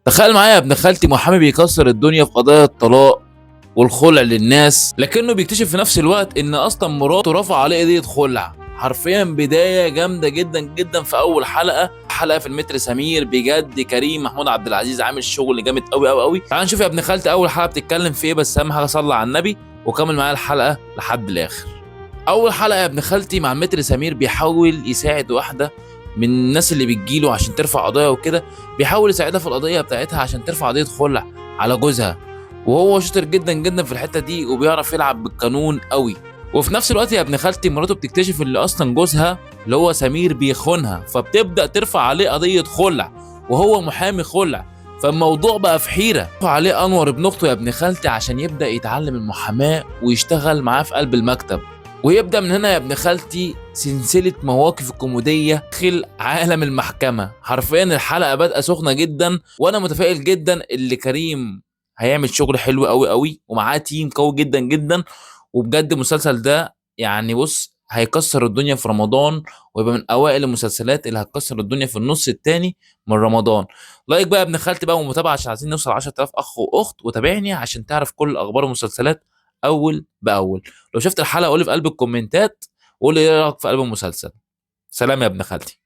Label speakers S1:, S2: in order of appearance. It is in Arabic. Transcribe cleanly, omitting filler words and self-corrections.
S1: تخيل معايا يا ابن خالتي محامي بيكسر الدنيا في قضايا الطلاق والخلع للناس، لكنه بيكتشف في نفس الوقت ان اصلا مراته رفع عليه قضيه خلع. حرفيا بدايه جامده جدا جدا في اول حلقه في المتر سمير. بجد كريم محمود عبد العزيز عامل شغل جامد قوي قوي قوي. تعال نشوف يا ابن خالتي اول حلقه بتتكلم في ايه، بس اهم حاجه صلي على النبي وكمل معايا الحلقه لحد الاخر. اول حلقه يا ابن خالتي مع المتر سمير بيحاول يساعد واحده من الناس اللي بتجيله عشان ترفع قضايا وكده. بيحاول يساعدها في القضيه بتاعتها عشان ترفع قضيه خلع على جوزها، وهو شاطر جدا جدا في الحته دي وبيعرف يلعب بالقانون قوي. وفي نفس الوقت يا ابن خالتي مراته بتكتشف ان اصلا جوزها اللي هو سمير بيخونها، فبتبدا ترفع عليه قضيه خلع وهو محامي خلع. فالموضوع بقى في حيره. عليه انور ابن اخته يا ابن خالتي عشان يبدا يتعلم المحاماه ويشتغل معاه في قلب المكتب. ويبدأ من هنا يا ابن خالتي سلسلة مواقف كوميدية داخل عالم المحكمة. حرفيا الحلقة بادئة سخنة جدا، وانا متفائل جدا اللي كريم هيعمل شغل حلو قوي قوي ومعاه تيم قوي جدا جدا. وبجد المسلسل ده يعني بص هيكسر الدنيا في رمضان، ويبقى من اوائل المسلسلات اللي هتكسر الدنيا في النص التاني من رمضان. لايك بقى يا ابن خالتي بقى ومتابعة عشان عايزين نوصل 10000 اخ واخت، وتابعني عشان تعرف كل اخبار المسلسلات اول باول. لو شفت الحلقه قولي في قلب الكومنتات وقولي ايه رايك في قلب المسلسل. سلام يا ابن خالتي.